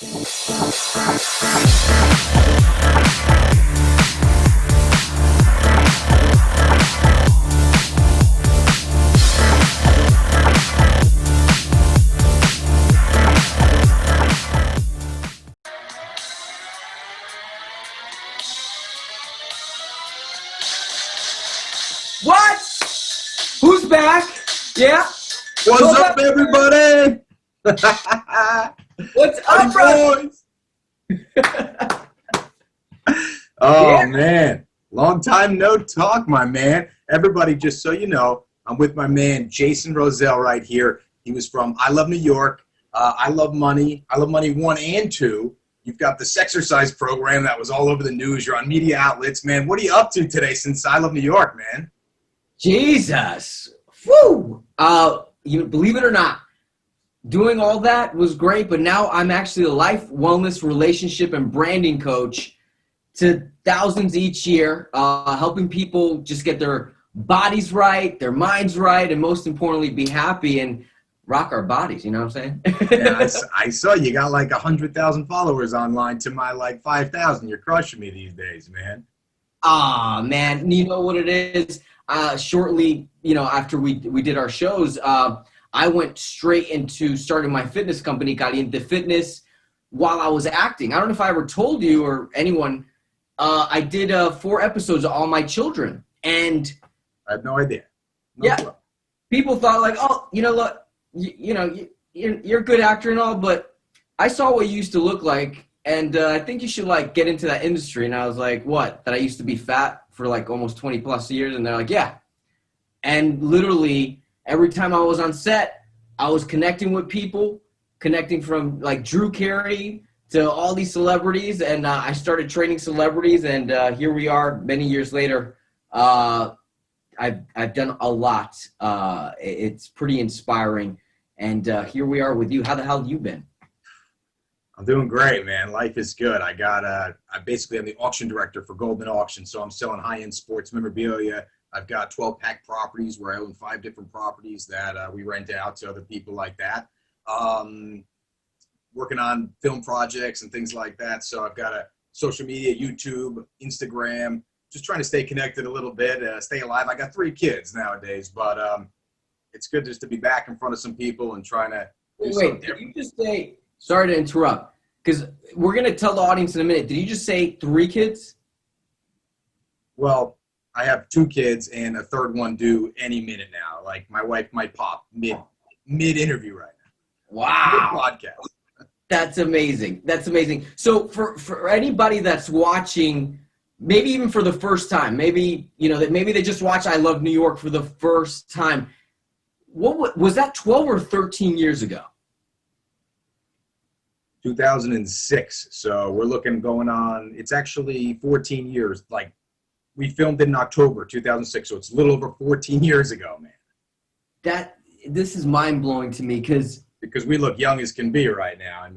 What? Who's back? Yeah. What's up, everybody? What's up, boys? Oh, Yeah. man. Long time no talk, my man. Everybody, just so you know, I'm with my man, Jason Rosell, right here. He was from I Love New York, I Love Money, I Love Money 1 and 2. You've got this exercise program that was all over the news. You're on media outlets. Man, what are you up to today since I Love New York, man? Jesus. Woo. You believe it or not, doing all that was great, but now I'm actually a life, wellness, relationship, and branding coach to thousands each year, helping people just get their bodies right, their minds right, and most importantly, be happy and rock our bodies. You know what I'm saying? Yeah, I saw you got like 100,000 followers online to my like 5,000. You're crushing me these days, man. Ah, man, you know what it is? Shortly, after we did our shows, I went straight into starting my fitness company, Caliente Fitness, while I was acting. I don't know if I ever told you or anyone, I did 4 episodes of All My Children. And I have no idea. People thought like, oh, look, you're a good actor and all, but I saw what you used to look like, and I think you should like get into that industry. And I was like, what? That I used to be fat for like almost 20 plus years? And they're like, yeah. And literally every time I was on set, I was connecting with people, connecting from like Drew Carey to all these celebrities. And I started training celebrities, and here we are many years later. I've done a lot. It's pretty inspiring. And here we are with you. How the hell have you been? I'm doing great, man. Life is good. I basically am the auction director for Goldman Auction, so I'm selling high-end sports memorabilia. I've got 12-pack properties where I own 5 different properties that we rent out to other people like that. Working on film projects and things like that. So I've got a social media, YouTube, Instagram, just trying to stay connected a little bit, stay alive. I got 3 kids nowadays, but it's good just to be back in front of some people and trying to do something different. Did you just say, sorry to interrupt, because we're going to tell the audience in a minute, did you just say 3 kids? Well, I have 2 kids and a third one due any minute now. Like my wife might pop mid-interview right now. Wow. Mid-podcast. That's amazing. That's amazing. So for anybody that's watching, maybe even for the first time, maybe they just watch I Love New York for the first time. What was that 12 or 13 years ago? 2006. So we're going on, it's actually 14 years. Like we filmed it in October 2006. So it's a little over 14 years ago, man. This is mind blowing to me because we look young as can be right now. I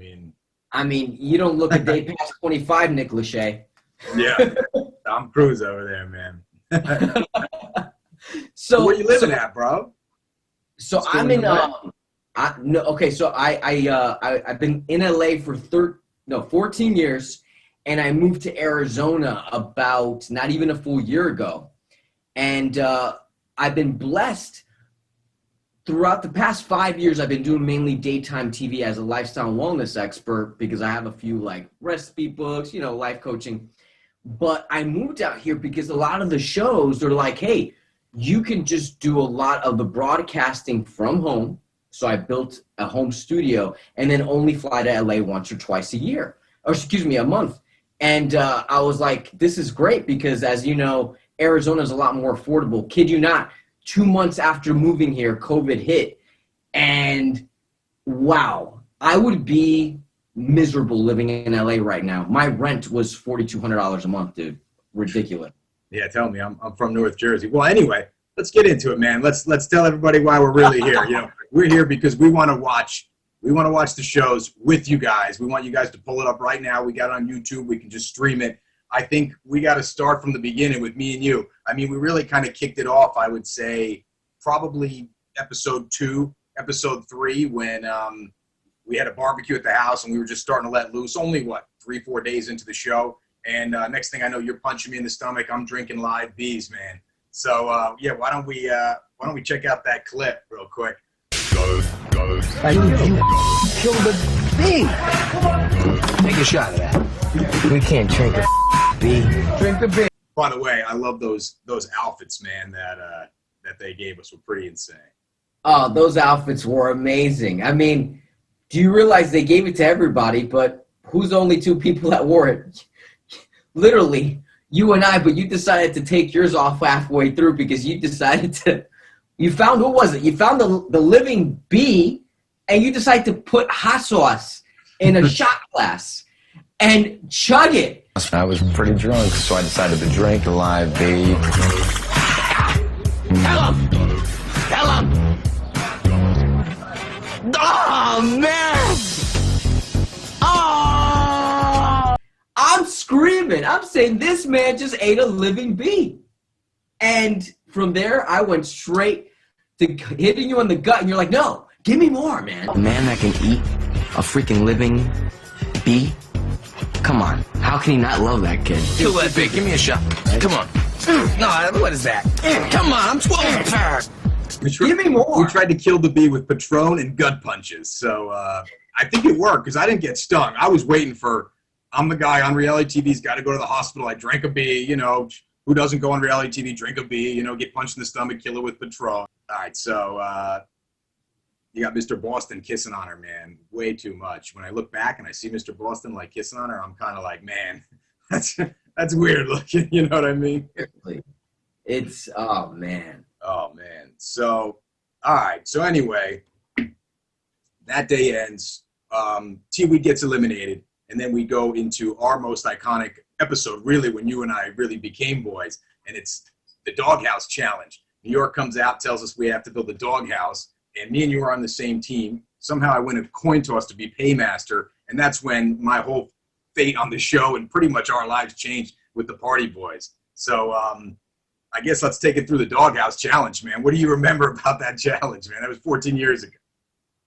mean, you don't look a day past 25, Nick Lachey. Yeah. Tom Cruise over there, man. So where you living at, bro? So I'm in I've been in LA for 14 years, and I moved to Arizona about not even a full year ago. And I've been blessed throughout the past 5 years. I've been doing mainly daytime TV as a lifestyle wellness expert because I have a few like recipe books, life coaching. But I moved out here because a lot of the shows, they're like, hey, you can just do a lot of the broadcasting from home. So I built a home studio and then only fly to LA once or twice a month. And I was like, this is great because, as you know, Arizona is a lot more affordable. Kid you not, 2 months after moving here, COVID hit. And wow, I would be miserable living in LA right now. My rent was $4,200 a month, dude. Ridiculous. Yeah, tell me. I'm from North Jersey. Well, anyway, let's get into it, man. Let's tell everybody why we're really here. We're here because we want to watch the shows with you guys. We want you guys to pull it up right now. We got it on YouTube. We can just stream it. I think we got to start from the beginning with me and you. I mean, we really kind of kicked it off, I would say, probably episode 2, episode 3, when we had a barbecue at the house, and we were just starting to let loose. Only, what, 3-4 days into the show. And next thing I know, you're punching me in the stomach. I'm drinking live bees, man. So, yeah, why don't we check out that clip real quick? You killed the bee. Take a shot of that. We can't drink a bee. Drink the bee. By the way, I love those outfits, man, that they gave us were pretty insane. Oh, those outfits were amazing. I mean, do you realize they gave it to everybody, but who's the only 2 people that wore it? Literally, you and I, but you decided to take yours off halfway through because you decided to, you found, what was it? You found the living bee, and you decided to put hot sauce in a shot glass and chug it. I was pretty drunk, so I decided to drink a live bee. Tell him! Oh, man! Oh! I'm screaming. I'm saying this man just ate a living bee. And from there, I went straight to hitting you in the gut, and you're like, no, give me more, man. A man that can eat a freaking living bee? Come on, how can he not love that kid? Kill that bee. Give me a shot. Come on. No, what is that? Come on, I'm 12 apart. Give me more. We tried to kill the bee with Patron and gut punches. So I think it worked because I didn't get stung. I was waiting for, I'm the guy on reality TV's got to go to the hospital. I drank a bee, you know, who doesn't go on reality TV, drink a bee, you know, get punched in the stomach, kill it with Patron. All right, so you got Mr. Boston kissing on her, man, way too much. When I look back and I see Mr. Boston, like, kissing on her, I'm kind of like, man, that's weird looking, you know what I mean? It's, oh, man. Oh, man. So, all right. So, anyway, that day ends. T-Weed gets eliminated, and then we go into our most iconic episode, really, when you and I really became boys, and it's the Doghouse Challenge. New York comes out, tells us we have to build a doghouse, and me and you are on the same team. Somehow I win a coin toss to be paymaster, and that's when my whole fate on the show and pretty much our lives changed with the Party Boys. So, I guess let's take it through the Doghouse Challenge, man. What do you remember about that challenge, man? That was 14 years ago.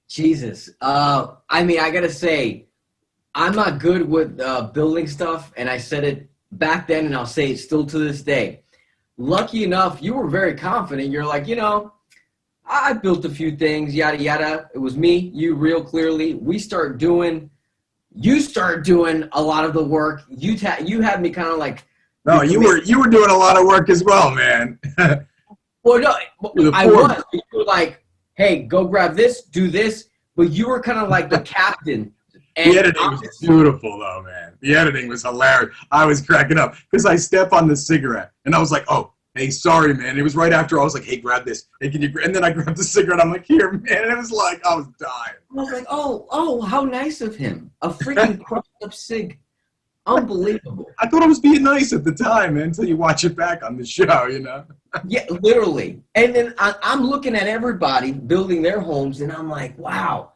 Jesus. I mean, I got to say, I'm not good with building stuff, and I said it back then, and I'll say it still to this day. Lucky enough, you were very confident. You're like, you know, I built a few things, yada, yada. It was me, you, real clearly. You start doing a lot of the work. You had me kind of like, no, you were doing a lot of work as well, man. Well, no, I was. You were like, hey, go grab this, do this. But you were kind of like the captain. And the editing was beautiful, though, man. The editing was hilarious. I was cracking up because I step on the cigarette, and I was like, oh, hey, sorry, man. It was right after I was like, hey, grab this. Hey, can you? And then I grabbed the cigarette. I'm like, here, man. And it was like, I was dying. I was like, oh, how nice of him. A freaking crushed up cig. Unbelievable. I thought I was being nice at the time, man, until you watch it back on the show, you know? Yeah, literally. And then I'm looking at everybody building their homes, and I'm like, wow,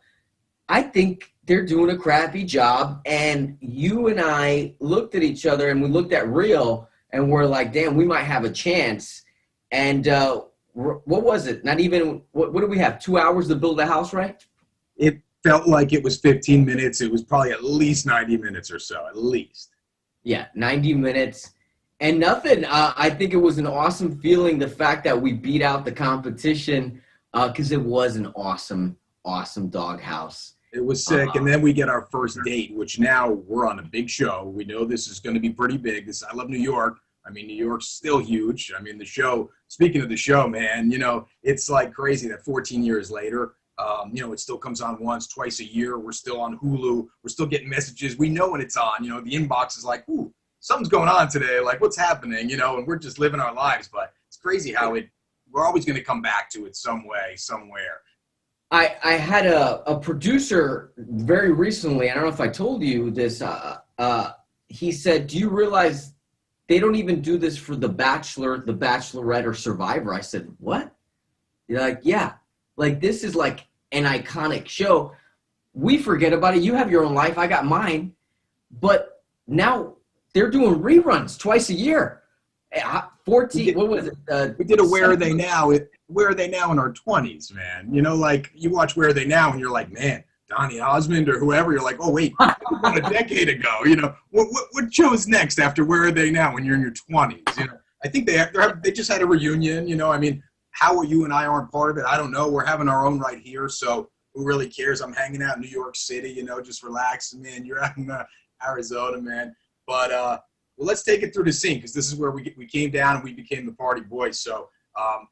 I think they're doing a crappy job. And you and I looked at each other, and we looked at Rio, and we're like, damn, we might have a chance. And what was it? Not even, what do we have, 2 hours to build a house, right? It felt like it was 15 minutes. It was probably at least 90 minutes or so, at least. Yeah, 90 minutes. And nothing. I think it was an awesome feeling, the fact that we beat out the competition, because it was an awesome, awesome doghouse. It was sick. And then we get our first date, which now we're on a big show. We know this is going to be pretty big. I love New York. I mean, New York's still huge. I mean, the show, speaking of the show, man, you know, it's like crazy that 14 years later, you know, it still comes on once, twice a year. We're still on Hulu. We're still getting messages. We know when it's on. You know, the inbox is like, ooh, something's going on today. Like, what's happening? You know, and we're just living our lives. But it's crazy how we're always going to come back to it some way, somewhere. I had a producer very recently, I don't know if I told you this, he said, do you realize they don't even do this for The Bachelor, The Bachelorette, or Survivor? I said, what? You're like, yeah. Like, this is like an iconic show. We forget about it. You have your own life. I got mine. But now they're doing reruns twice a year. 14, what was it? We did a Where Are They Now? Where Are They Now in our 20s, man? You know, like, you watch Where Are They Now, and you're like, man, Donny Osmond or whoever. You're like, oh wait, about a decade ago. You know, what shows next after Where Are They Now when you're in your 20s? You know, I think they just had a reunion. You know, I mean, how you and I aren't part of it, I don't know. We're having our own right here, so who really cares? I'm hanging out in New York City, you know, just relaxing, man. You're out in Arizona, man. But well, let's take it through the scene because this is where we came down and we became the party boys. So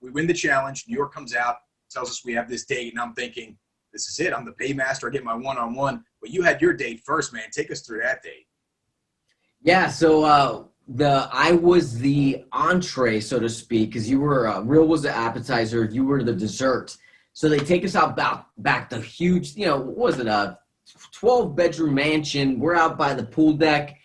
we win the challenge. New York comes out, tells us we have this date, and I'm thinking, this is it. I'm the paymaster. I get my one-on-one. But you had your date first, man. Take us through that date. Yeah, so I was the entree, so to speak, because you were Real was the appetizer, you were the dessert. So they take us out back the huge, you know, what was it, a 12-bedroom mansion. We're out by the pool deck,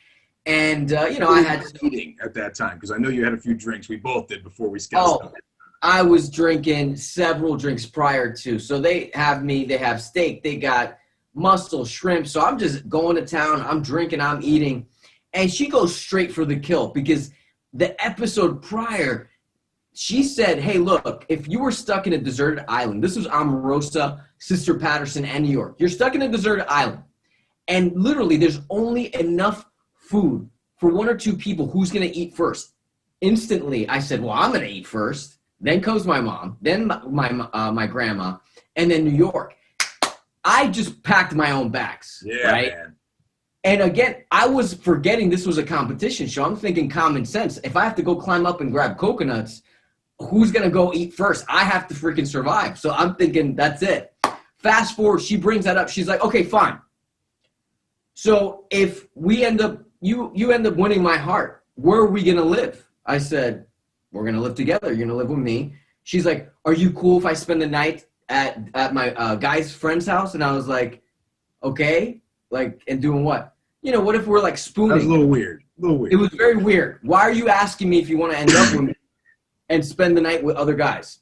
and you know, I had eating at that time because I know you had a few drinks. We both did before we scheduled. I was drinking several drinks prior to. So they have steak, they got mussel, shrimp. So I'm just going to town. I'm drinking, I'm eating. And she goes straight for the kill because the episode prior, she said, hey, look, if you were stuck in a deserted island, this was Omarosa, Sister Patterson, and New York. You're stuck in a deserted island. And literally there's only enough food for one or two people. Who's going to eat first? Instantly, I said, well, I'm going to eat first. Then comes my mom, then my grandma, and then New York. I just packed my own bags, right? Man. And again, I was forgetting this was a competition show. I'm thinking common sense. If I have to go climb up and grab coconuts, who's going to go eat first? I have to freaking survive. So I'm thinking that's it. Fast forward, she brings that up. She's like, okay, fine. So if we end up, you end up winning my heart, where are we going to live? I said, we're going to live together. You're going to live with me. She's like, are you cool if I spend the night at my guy's friend's house? And I was like, okay. Like, and doing what? You know, what if we're like spooning? That was a little weird. It was very weird. Why are you asking me if you want to end up with me and spend the night with other guys?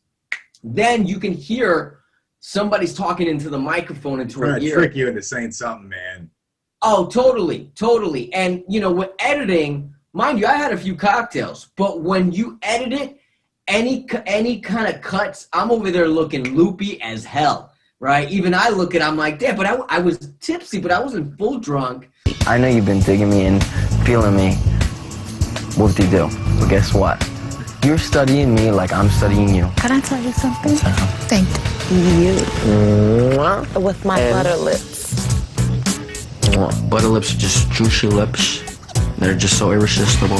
Then you can hear somebody's talking into the microphone into her ear. Trick you into saying something, man. Oh, totally. And, you know, with editing, mind you, I had a few cocktails, but when you edit it, any kind of cuts, I'm over there looking loopy as hell, right? Even I look at it, I'm like, damn, but I was tipsy, but I wasn't full drunk. I know you've been digging me and feeling me. Whoop-de-doo. But guess what? You're studying me like I'm studying you. Can I tell you something? Thank you. With my butter lips. Butter lips are just juicy lips. They're just so irresistible.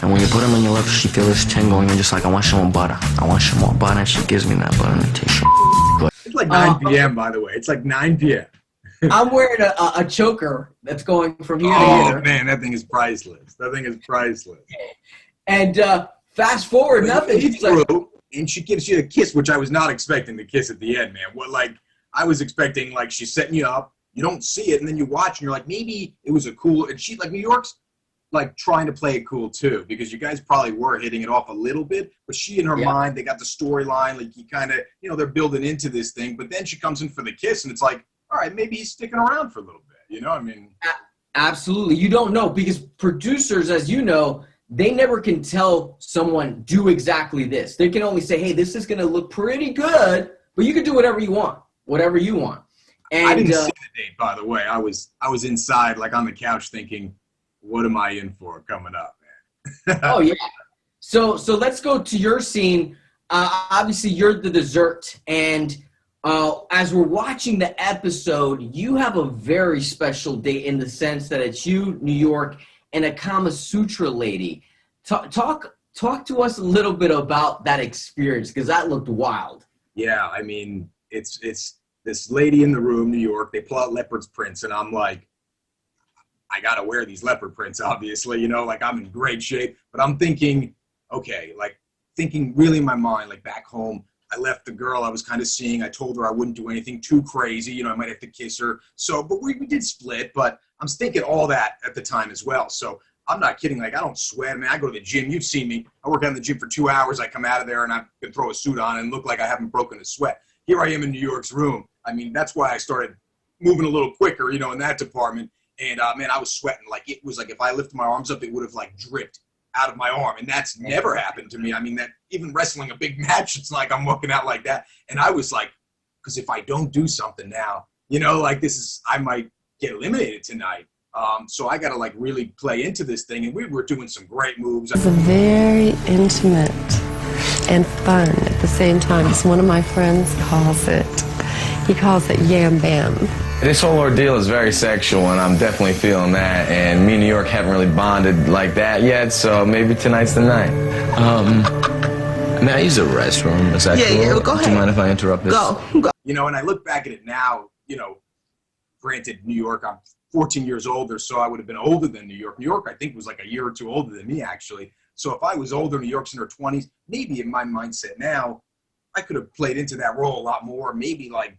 And when you put them in your lips, you feel this tingle, and you're just like, I want some more butter. I want some more butter, and she gives me that butter, and it tastes so good. It's like 9 p.m., by the way. It's like 9 p.m. I'm wearing a choker that's going from here to here. Oh, man, that thing is priceless. And fast forward, nothing. She's like, and she gives you a kiss, which I was not expecting the kiss at the end, man. I was expecting, like, she's setting you up. You don't see it, and then you watch, and you're like, maybe it was a cool – and she, like, New York's, like, trying to play it cool, too, because you guys probably were hitting it off a little bit, but she, in her mind, they got the storyline, like, you kind of – you know, they're building into this thing, but then she comes in for the kiss, and it's like, all right, maybe he's sticking around for a little bit, you know? I mean – Absolutely. You don't know, because producers, as you know, they never can tell someone, do exactly this. They can only say, hey, this is going to look pretty good, but you can do whatever you want. And, I didn't see the date, by the way. I was inside, like on the couch, thinking, "What am I in for coming up, man?" Oh yeah. So let's go to your scene. Obviously, you're the dessert, and as we're watching the episode, you have a very special date in the sense that it's you, New York, and a Kamasutra lady. Talk to us a little bit about that experience because that looked wild. Yeah, I mean, it's this lady in the room, New York, they pull out leopard's prints, and I'm like, I got to wear these leopard prints, obviously, you know, like I'm in great shape. But I'm thinking, okay, like thinking really in my mind, like back home, I left the girl I was kind of seeing. I told her I wouldn't do anything too crazy. You know, I might have to kiss her. So, but we did split, but I'm thinking all that at the time as well. So I'm not kidding. Like, I don't sweat. I mean, I go to the gym. You've seen me. I work out in the gym for 2 hours. I come out of there and I can throw a suit on and look like I haven't broken a sweat. Here I am in New York's room. I mean, that's why I started moving a little quicker, you know, in that department. And, man, I was sweating. Like, it was like if I lifted my arms up, it would have, like, dripped out of my arm. And that's never happened to me. I mean, that even wrestling a big match, it's like I'm walking out like that. And I was like, because if I don't do something now, You know, like I might get eliminated tonight. So I got to like really play into this thing. And we were doing some great moves. It's very intimate and fun at the same time. As one of my friends calls it. He calls it Yam Bam. This whole ordeal is very sexual, and I'm definitely feeling that. And me and New York haven't really bonded like that yet, so maybe tonight's the night. May I use the restroom? Is that cool? Yeah, go ahead. Do you mind if I interrupt this? Go. You know, and I look back at it now, you know, granted, New York, I'm 14 years older, so I would have been older than New York. New York, I think, was like a year or two older than me, actually. So if I was older, New York's in her 20s, maybe in my mindset now, I could have played into that role a lot more. Maybe like,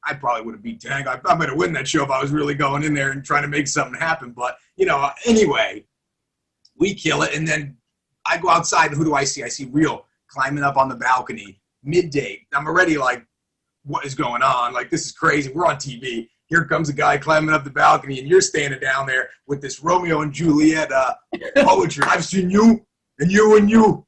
I probably would have beat Tang. I might have won that show if I was really going in there and trying to make something happen. But, you know, anyway, we kill it. And then I go outside, and who do I see? I see Real climbing up on the balcony, midday. I'm already like, what is going on? Like, this is crazy. We're on TV. Here comes a guy climbing up the balcony, and you're standing down there with this Romeo and Juliet poetry. I've seen you, and you, and you.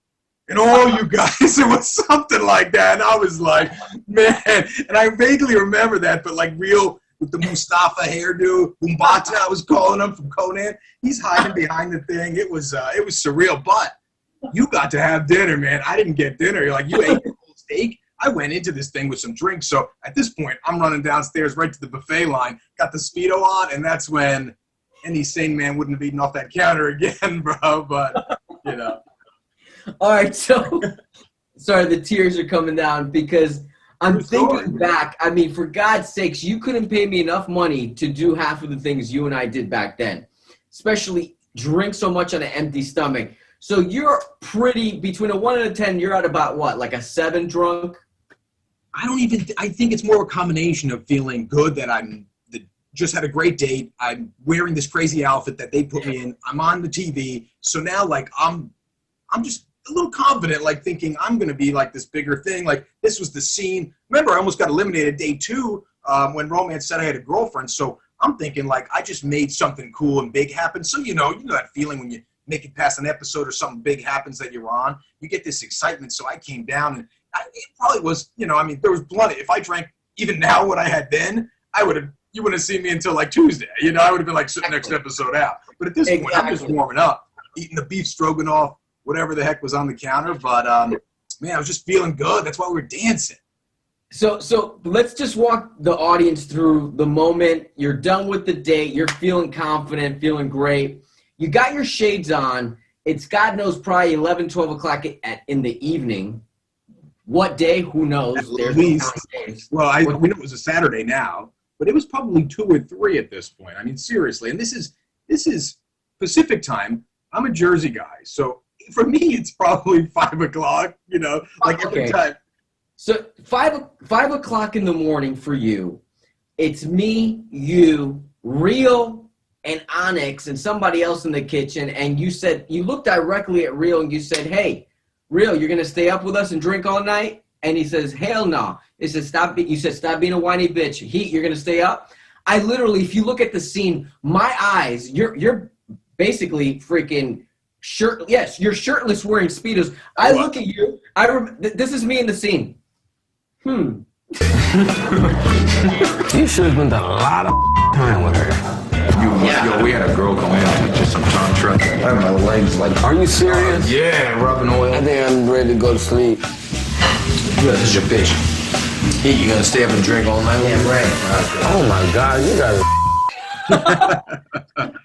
And all you guys, it was something like that. And I was like, man. And I vaguely remember that, but like Real with the Mustafa hairdo, Umbata, I was calling him from Conan. He's hiding behind the thing. It was surreal. But you got to have dinner, man. I didn't get dinner. You're like, you ate the whole steak. I went into this thing with some drinks. So at this point, I'm running downstairs right to the buffet line, got the Speedo on, and that's when any sane man wouldn't have eaten off that counter again, bro. But, you know. All right, so sorry, the tears are coming down because I'm thinking back. I mean, for God's sakes, you couldn't pay me enough money to do half of the things you and I did back then, especially drink so much on an empty stomach. So you're pretty, between a 1 and a 10, you're at about what, like a 7 drunk? I think it's more a combination of feeling good that just had a great date. I'm wearing this crazy outfit that they put me in. I'm on the TV. So now, like, I'm just a little confident, like thinking I'm going to be like this bigger thing. Like, this was the scene. Remember, I almost got eliminated day 2 when Romance said I had a girlfriend. So I'm thinking, like, I just made something cool and big happen. So, you know that feeling when you make it past an episode or something big happens that you're on. You get this excitement. So I came down, and it probably was, you know, I mean, there was blood. If I drank even now what I had then, you wouldn't have seen me until like Tuesday. You know, I would have been like sitting next episode out. But at this point, I'm just warming up, eating the beef stroganoff, whatever the heck was on the counter. But, man, I was just feeling good. That's why we were dancing. So let's just walk the audience through the moment. You're done with the date. You're feeling confident, feeling great. You got your shades on. It's God knows probably 11, 12 o'clock in the evening. What day? Who knows? At least. Well, we know it was a Saturday now, but it was probably 2 or 3 at this point. I mean, seriously. And this is Pacific time. I'm a Jersey guy. So for me, it's probably 5 o'clock, you know, like every time. So 5 o'clock in the morning for you, it's me, you, Real, and Onyx, and somebody else in the kitchen. And you looked directly at Real and you said, hey, Real, you're going to stay up with us and drink all night? And he says, hell no. He says, stop being a whiny bitch. You're going to stay up? I literally, if you look at the scene, my eyes, you're basically freaking you're shirtless wearing Speedos. I look at you. This is me in the scene. You should have spent a lot of time with her. Yo, we had a girl come in and just some tantra. I have my legs like. Are you serious? Yeah, rubbing oil. I think I'm ready to go to sleep. Yeah, this is your bitch. Hey, you gonna stay up and drink all night? Yeah, right. Oh my God, you guys.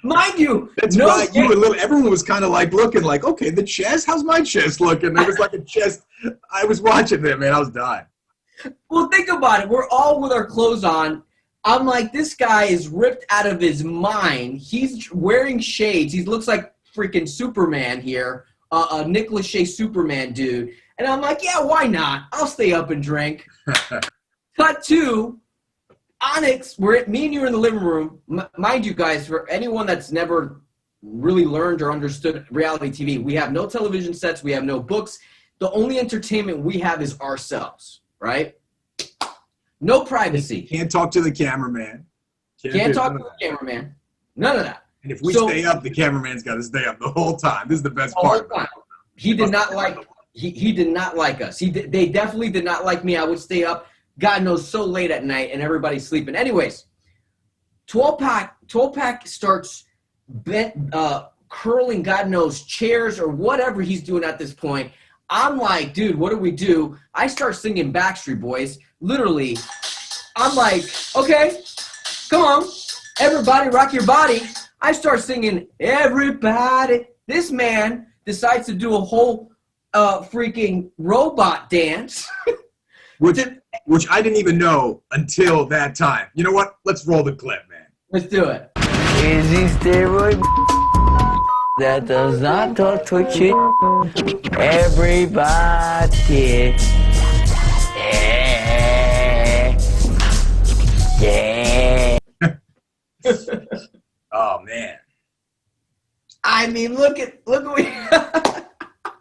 Mind you, That's right. You were everyone was kind of like looking like, okay, the chest. How's my chest looking? There was like a chest. I was watching them, man. I was dying. Well, think about it. We're all with our clothes on. I'm like, this guy is ripped out of his mind. He's wearing shades. He looks like freaking Superman here, a Nick Lachey Superman dude. And I'm like, yeah, why not? I'll stay up and drink. Cut to Onyx. Me and you are in the living room. Mind you guys, for anyone that's never really learned or understood reality TV, we have no television sets. We have no books. The only entertainment we have is ourselves, right? No privacy. Can't talk to the cameraman. Can't talk to the cameraman. None of that. And if we stay up, the cameraman's got to stay up the whole time. This is the best part. He did not like. He did not like us. They definitely did not like me. I would stay up. God knows, so late at night and everybody's sleeping. Anyways, 12-pack starts curling, God knows, chairs or whatever he's doing at this point. I'm like, dude, what do we do? I start singing Backstreet Boys. Literally, I'm like, okay, come on, everybody rock your body. I start singing, everybody. This man decides to do a whole freaking robot dance. Which I didn't even know until that time. You know what? Let's roll the clip, man. Let's do it. Is he steroid that does not talk to you? Everybody. Yeah. Oh man. I mean, look at we.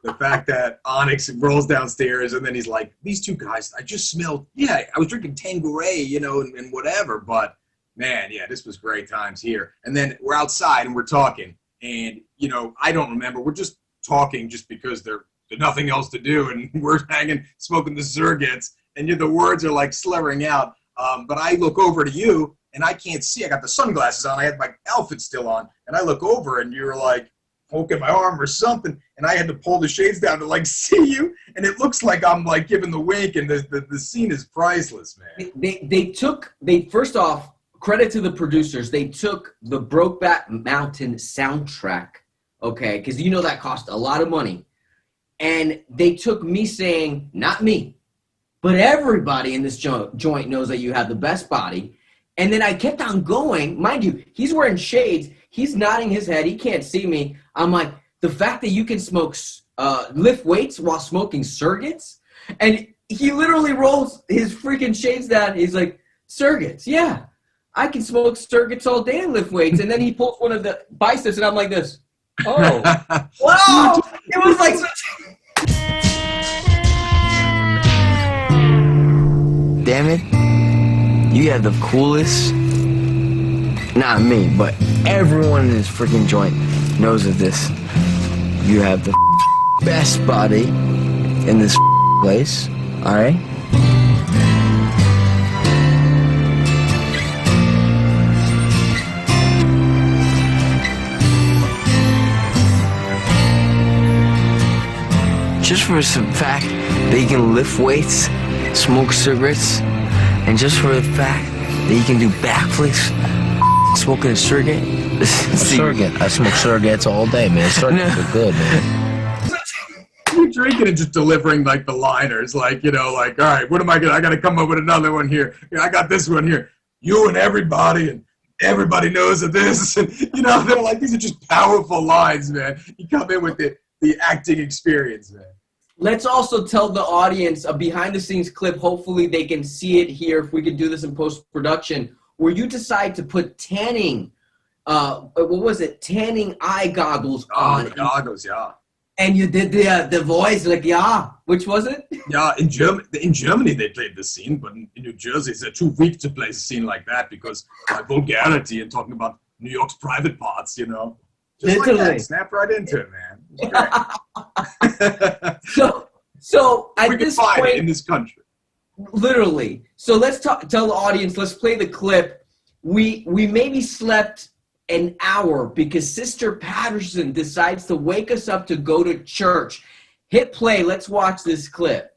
The fact that Onyx rolls downstairs and then he's like, these two guys, I just smelled, I was drinking Tanqueray, and whatever. But man, yeah, this was great times here. And then we're outside and we're talking. And, I don't remember. We're just talking just because there's nothing else to do. And we're hanging, smoking the Zergets. And the words are like slurring out. But I look over to you and I can't see. I got the sunglasses on. I had my outfit still on. And I look over and you're like poking my arm or something. And I had to pull the shades down to like see you. And it looks like I'm like giving the wink. And the scene is priceless, man. They first off, credit to the producers. They took the Brokeback Mountain soundtrack, okay, because that cost a lot of money. And they took me saying, not me, but everybody in this joint knows that you have the best body. And then I kept on going. Mind you, he's wearing shades. He's nodding his head. He can't see me. I'm like, the fact that you can lift weights while smoking Surrogates? And he literally rolls his freaking shades down. He's like, Surrogates, yeah. I can smoke Surrogates all day and lift weights. And then he pulls one of the biceps, and I'm like this. Oh. Wow. It was like such... Damn it. You have the coolest, not me, but everyone in this freaking joint knows of this. You have the best body in this place, alright? Just for some fact that you can lift weights, smoke cigarettes, and just for the fact that you can do backflips, smoking a Surrogate. Surrogate. I smoke Surrogates all day, man. Surrogates are good, man. You're drinking and just delivering like the liners, like, all right, what am I gotta come up with another one here. I got this one here. You and everybody knows of this. And, they're like, these are just powerful lines, man. You come in with the acting experience, man. Let's also tell the audience a behind-the-scenes clip. Hopefully they can see it here if we can do this in post-production, where you decide to put tanning eye goggles on. The goggles, yeah. And you did the voice, like, yeah. Which was it? Yeah, in Germany they played this scene, but in New Jersey they're too weak to play a scene like that because of vulgarity and talking about New York's private parts, Just literally. like that. Snap right into it, man. It was great. So at we can this find point, it in this country. Literally. So let's tell the audience, let's play the clip. We maybe slept an hour because Sister Patterson decides to wake us up to go to church. Hit play. Let's watch this clip.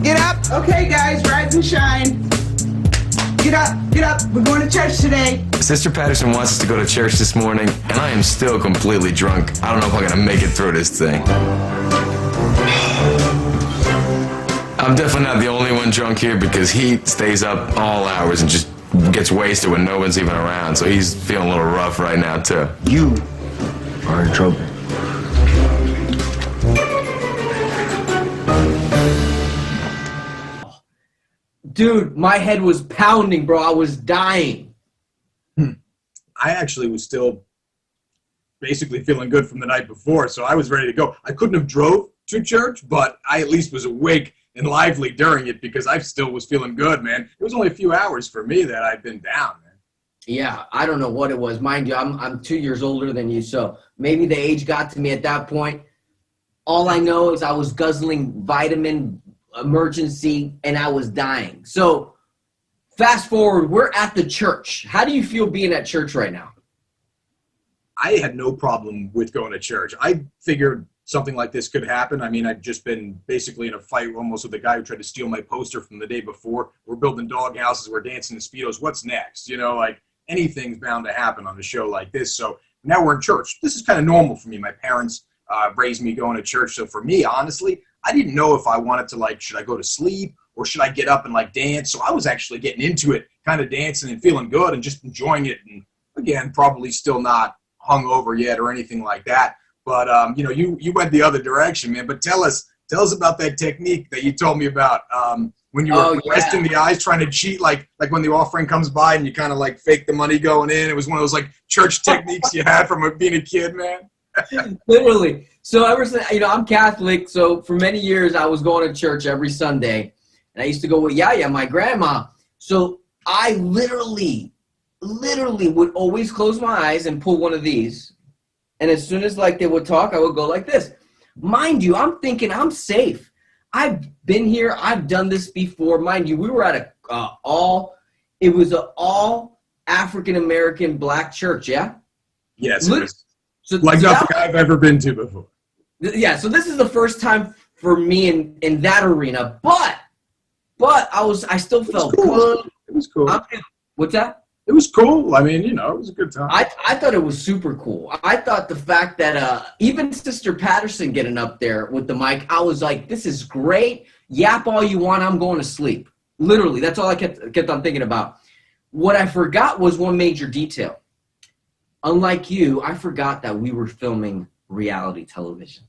Get up. Okay, guys, rise and shine. Get up. We're going to church today. Sister Patterson wants us to go to church this morning, and I am still completely drunk. I don't know if I'm gonna make it through this thing. I'm definitely not the only one drunk here because he stays up all hours and just gets wasted when no one's even around. So he's feeling a little rough right now too. You are in trouble. Dude, my head was pounding, bro. I was dying. I actually was still basically feeling good from the night before, so I was ready to go. I couldn't have drove to church, but I at least was awake and lively during it because I still was feeling good, man. It was only a few hours for me that I'd been down, man. Yeah, I don't know what it was. Mind you, I'm 2 years older than you, so maybe the age got to me at that point. All I know is I was guzzling vitamin emergency, and I was dying. So fast forward, we're at the church. How do you feel being at church right now? I had no problem with going to church. I figured something like this could happen. I mean, I'd just been basically in a fight almost with the guy who tried to steal my poster from the day before. We're building dog houses. We're dancing in Speedos. What's next? You know, like anything's bound to happen on a show like this. So now we're in church. This is kind of normal for me. My parents raised me going to church. So for me, honestly, I didn't know if I wanted to, like, should I go to sleep or should I get up and, like, dance? So I was actually getting into it, kind of dancing and feeling good and just enjoying it. And, again, probably still not hungover yet or anything like that. But, you know, you went the other direction, man. But tell us about that technique that you told me about when you were resting the eyes, trying to cheat, like when the offering comes by and you kind of, like, fake the money going in. It was one of those, like, church techniques you had from being a kid, man. Literally. So ever since, you know, I'm Catholic, so for many years I was going to church every Sunday, and I used to go with Yaya, my grandma. So I literally would always close my eyes and pull one of these, and as soon as, like, they would talk, I would go like this. Mind you, I'm thinking I'm safe. I've been here. I've done this before. Mind you, we were at it was an all African-American black church, yeah? Yes, it was. So like nothing I've ever been to before. Yeah, so this is the first time for me in that arena, but I still felt good. It was cool. What's that? It was cool. I mean, you know, it was a good time. I thought it was super cool. I thought the fact that even Sister Patterson getting up there with the mic, I was like, this is great. Yap all you want. I'm going to sleep. Literally, that's all I kept on thinking about. What I forgot was one major detail. Unlike you, I forgot that we were filming reality television.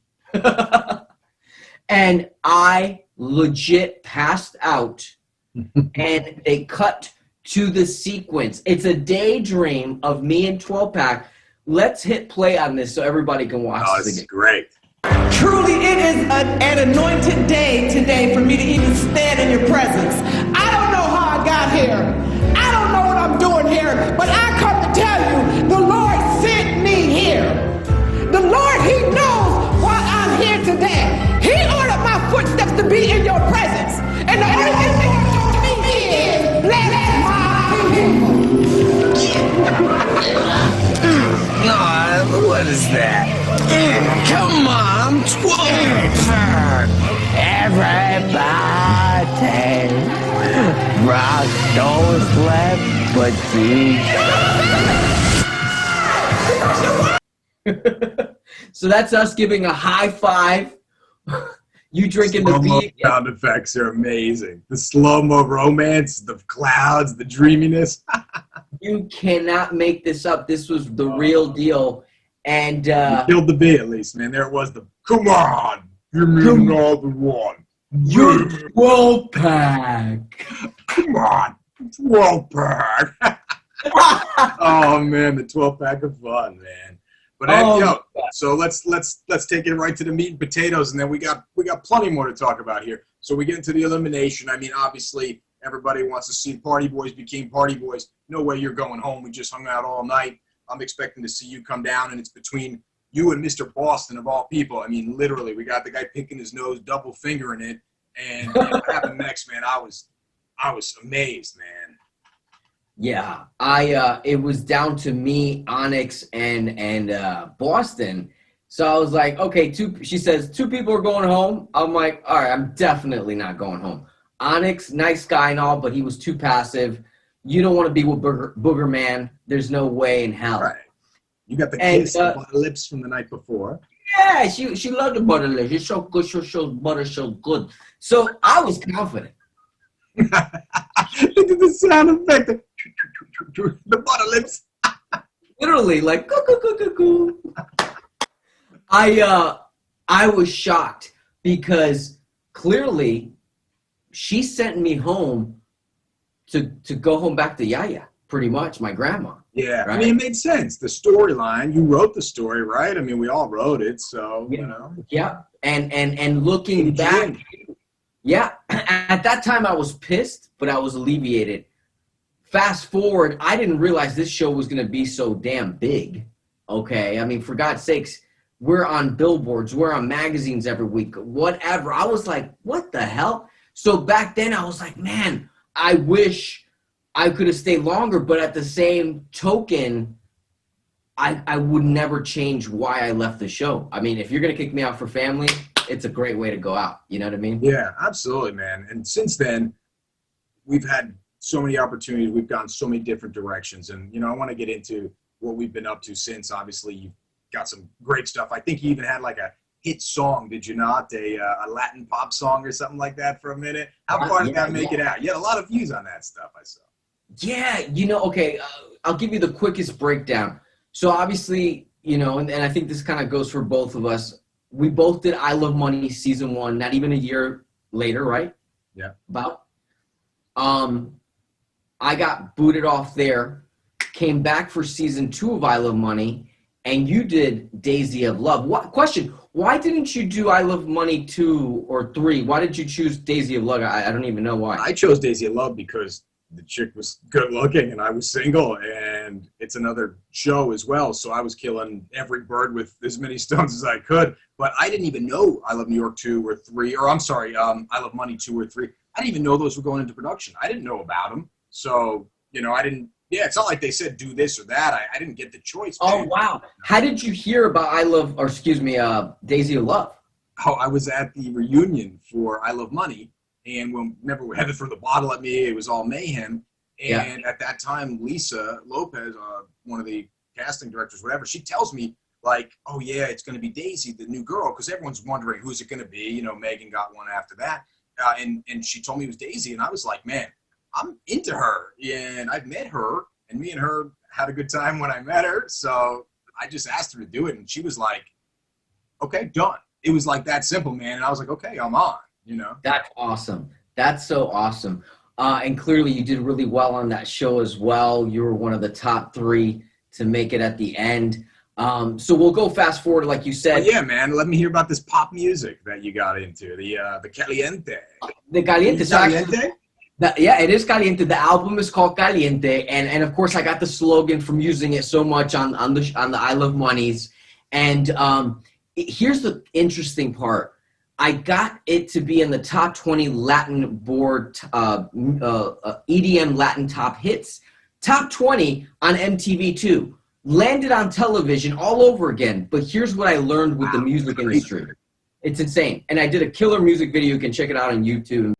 And I legit passed out, and they cut to the sequence. It's a daydream of me and 12-Pack. Let's hit play on this so everybody can watch this this is again. great. Truly, it is an anointed day today for me to even stand in your presence. I don't know how I got here. I don't know what I'm doing here, but I come to tell you, the Lord sent me here. The Lord, He knows why I'm here today. He ordered my footsteps to be in your presence. And the only thing He told me is, bless my people. No, what is that? Come on, 12-pack. Everybody rock those left butts. So that's us giving a high five. You drinking the beer. Sound effects are amazing. The slow-mo romance, the clouds, the dreaminess. You cannot make this up. This was the real deal. And you killed the bee, at least, man. There it was. Come on, give me another one. You're 12-Pack. Come on, 12-pack. Oh man, the 12-pack of fun, man. But so let's take it right to the meat and potatoes, and then we got plenty more to talk about here. So we get into the elimination. I mean, obviously, everybody wants to see Party Boys became Party Boys. No way you're going home. We just hung out all night. I'm expecting to see you come down, and it's between you and Mr. Boston of all people. I mean, literally, we got the guy picking his nose, double fingering it, and what happened next, man? I was amazed, man. Yeah, it was down to me, Onyx, and Boston. So I was like, okay, she says, 2 people are going home. I'm like, all right, I'm definitely not going home. Onyx, nice guy and all, but he was too passive. You don't want to be with Booger Man. There's no way in hell. Right. You got the kiss on the lips from the night before. Yeah, she loved the butter lips. It's so good, so butter so good. So I was confident. Look at the sound effect. The butter lips. Literally, like, coo. I was shocked because clearly she sent me home to go home back to Yaya, pretty much, my grandma. Yeah, right? I mean, it made sense. The storyline, you wrote the story, right? I mean, we all wrote it, so, yeah. You know. Yeah, and looking back, yeah, at that time I was pissed, but I was alleviated. Fast forward, I didn't realize this show was going to be so damn big, okay? I mean, for God's sakes, we're on billboards, we're on magazines every week, whatever. I was like, what the hell? So back then I was like, man, I wish I could have stayed longer, but at the same token, I would never change why I left the show. I mean, if you're going to kick me out for family, it's a great way to go out. You know what I mean? Yeah, absolutely, man. And since then, we've had so many opportunities. We've gone so many different directions. And, I want to get into what we've been up to since. Obviously, you've got some great stuff. I think you even had like a hit song, did you not? A Latin pop song or something like that for a minute. How far did that make it out? You had a lot of views on that stuff, I saw. Yeah, okay, I'll give you the quickest breakdown. So obviously, and I think this kind of goes for both of us. We both did I Love Money season 1, not even a year later, right? Yeah. About. I got booted off there, came back for season 2 of I Love Money, and you did Daisy of Love. Question, why didn't you do I Love Money 2 or 3? Why did you choose Daisy of Love? I don't even know why. I chose Daisy of Love because the chick was good looking and I was single, and it's another show as well. So I was killing every bird with as many stones as I could. But I didn't even know I Love New York 2 or 3, or I'm sorry, I Love Money 2 or 3. I didn't even know those were going into production. I didn't know about them. So, I didn't, it's not like they said do this or that. I didn't get the choice. Oh, Man. wow. How did you hear about Daisy of Love? Oh, I was at the reunion for I Love Money. And whenever we had to throw the bottle at me, it was all mayhem. And at that time, Lisa Lopez, one of the casting directors, whatever, she tells me, like, oh, yeah, it's going to be Daisy, the new girl, because everyone's wondering who's it going to be. Megan got one after that. And she told me it was Daisy. And I was like, man, I'm into her. And I've met her. And me and her had a good time when I met her. So I just asked her to do it. And she was like, okay, done. It was like that simple, man. And I was like, okay, I'm on. That's awesome. That's so awesome. And clearly you did really well on that show as well. You were one of the top 3 to make it at the end. So we'll go fast forward, like you said. Yeah, man. Let me hear about this pop music that you got into, the Caliente. The Caliente. So Caliente? Yeah, it is Caliente. The album is called Caliente, and of course I got the slogan from using it so much on the I Love Monies. And here's the interesting part. I got it to be in the top 20 Latin board EDM Latin top hits. Top 20 on MTV too. Landed on television all over again. But here's what I learned with the music industry. It's insane. And I did a killer music video. You can check it out on YouTube.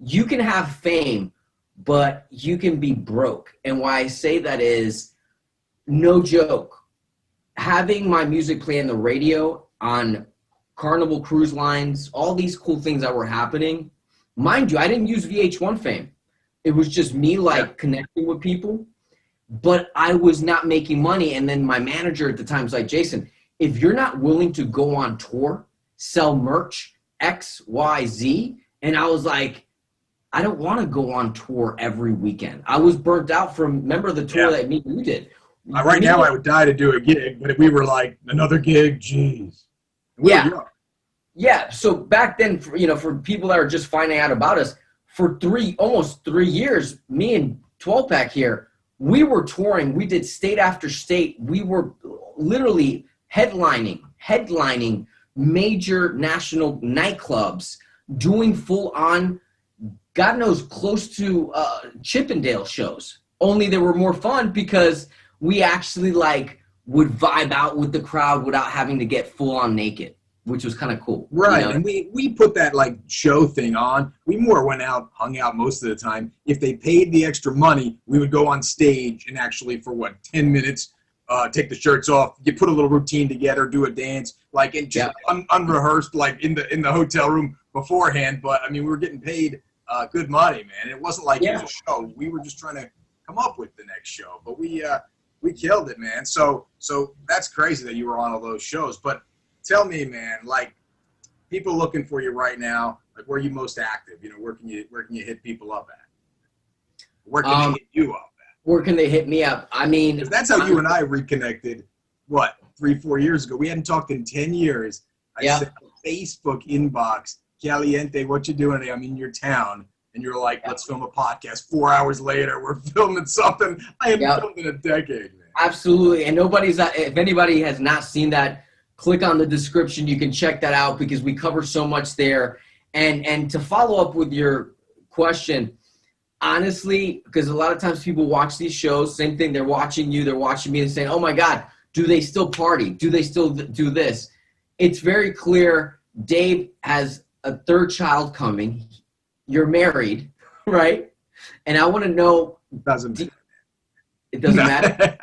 You can have fame, but you can be broke. And why I say that is, no joke, having my music play on the radio, on Carnival Cruise Lines, all these cool things that were happening. Mind you, I didn't use VH1 fame. It was just me connecting with people, but I was not making money. And then my manager at the time was like, Jason, if you're not willing to go on tour, sell merch, X, Y, Z. And I was like, I don't want to go on tour every weekend. I was burnt out from, remember the tour that me and you did? Right now I would die to do a gig, but if we were like, another gig, geez. Yeah, so back then, for people that are just finding out about us, for almost 3 years, me and 12-Pack here, we were touring. We did state after state. We were literally headlining major national nightclubs, doing full-on, God knows, close to Chippendale shows. Only they were more fun because we actually would vibe out with the crowd without having to get full-on naked, which was kind of cool. Right, and we put that show thing on. We more went out, hung out most of the time. If they paid the extra money, we would go on stage and actually for 10 minutes, take the shirts off, you put a little routine together, do a dance, unrehearsed, in the hotel room beforehand. But I mean, we were getting paid good money, man. It wasn't like it was a show. We were just trying to come up with the next show. But we killed it, man. So that's crazy that you were on all those shows. But tell me, man, like people looking for you right now, like where are you most active? You know, where can you hit people up at? Where can they hit you up at? Where can they hit me up? I mean, 'cause that's how you and I reconnected. What, 3-4 years ago? We hadn't talked in 10 years. I sent a Facebook inbox, Caliente, what you doing today? I'm in your town. And you're like, let's film a podcast. 4 hours later, we're filming something I haven't filmed in a decade, man. Absolutely. And if anybody has not seen that, click on the description. You can check that out because we cover so much there. And to follow up with your question, honestly, because a lot of times people watch these shows, same thing, they're watching you, they're watching me and saying, oh my God, do they still party? Do they still do this? It's very clear Dave has a third child coming. You're married, right? And I want to know. Doesn't matter. It doesn't matter?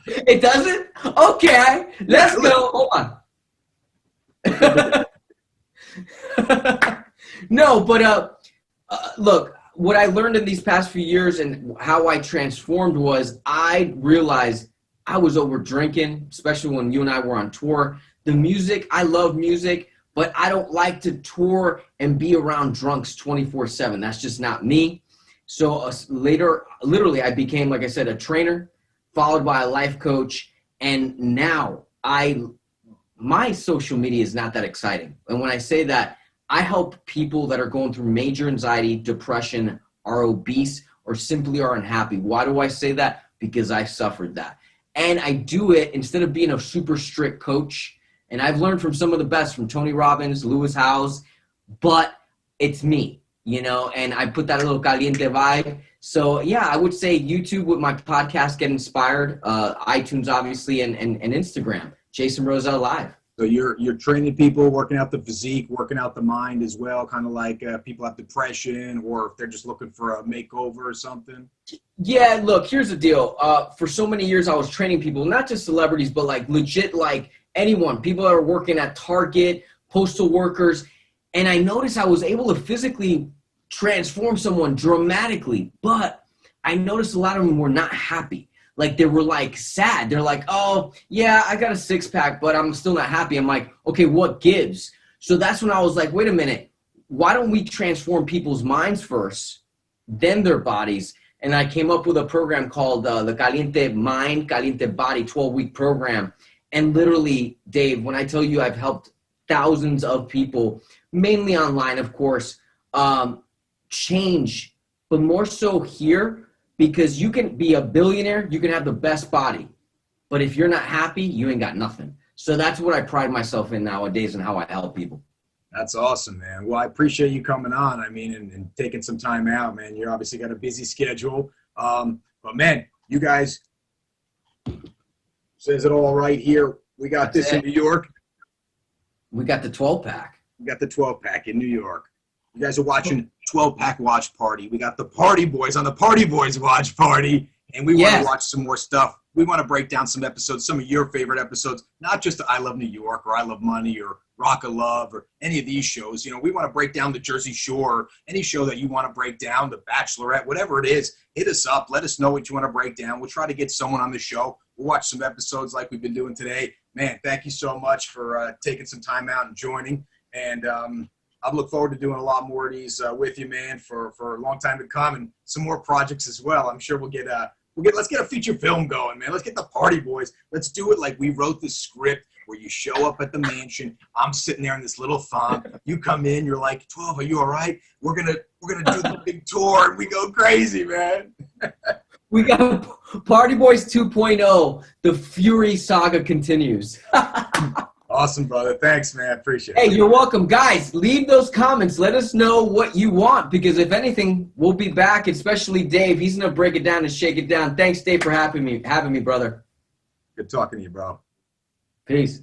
It doesn't? Okay, let's go. Hold on. No, but look, what I learned in these past few years and how I transformed was I realized I was over drinking, especially when you and I were on tour. The music, I love music, but I don't like to tour and be around drunks 24/7. That's just not me. So later, literally, I became, like I said, a trainer, followed by a life coach. And now my social media is not that exciting. And when I say that, I help people that are going through major anxiety, depression, are obese, or simply are unhappy. Why do I say that? Because I suffered that. And I do it instead of being a super strict coach. And I've learned from some of the best, from Tony Robbins, Lewis Howes, but it's me, you know, and I put that little caliente vibe. So yeah, I would say YouTube with my podcast, Get Inspired, iTunes, obviously, and Instagram, Jason Rosell Live. So you're training people, working out the physique, working out the mind as well, kind of like people have depression, or if they're just looking for a makeover or something. Yeah, look, here's the deal. For so many years, I was training people, not just celebrities, but like legit, like anyone, people that are working at Target, postal workers. And I noticed I was able to physically transform someone dramatically, but I noticed a lot of them were not happy. Like they were like sad. They're like, oh yeah, I got a 6-pack, but I'm still not happy. I'm like, okay, what gives? So that's when I was like, wait a minute, why don't we transform people's minds first, then their bodies? And I came up with a program called the Caliente Mind, Caliente Body 12-week program. And literally, Dave, when I tell you I've helped thousands of people, mainly online, of course, change, but more so here, because you can be a billionaire, you can have the best body, but if you're not happy, you ain't got nothing. So that's what I pride myself in nowadays and how I help people. That's awesome, man. Well, I appreciate you coming on. I mean, and taking some time out, man. You're obviously got a busy schedule. But man, you guys, says it all right here. We got this in New York. We got the 12-pack. We got the 12-pack in New York. You guys are watching 12-pack watch party. We got the Party Boys on the Party Boys watch party, and we want to watch some more stuff. We want to break down some episodes, some of your favorite episodes, not just I Love New York or I Love Money or Rock of Love or any of these shows. You know, we want to break down the Jersey Shore, any show that you want to break down, The Bachelorette, whatever it is, hit us up. Let us know what you want to break down. We'll try to get someone on the show. We'll watch some episodes like we've been doing today. Man, thank you so much for taking some time out and joining. And I look forward to doing a lot more of these with you, man, for a long time to come, and some more projects as well. I'm sure let's get a feature film going, man. Let's get the Party Boys. Let's do it like we wrote the script, where you show up at the mansion. I'm sitting there in this little font. You come in, you're like, 12, are you all right? We're gonna do the big tour, and we go crazy, man. We got Party Boys 2.0. The Fury saga continues. Awesome, brother. Thanks, man. Appreciate it. Hey, you're welcome. Guys, leave those comments. Let us know what you want, because if anything, we'll be back, especially Dave. He's going to break it down and shake it down. Thanks, Dave, for having me, brother. Good talking to you, bro. Peace.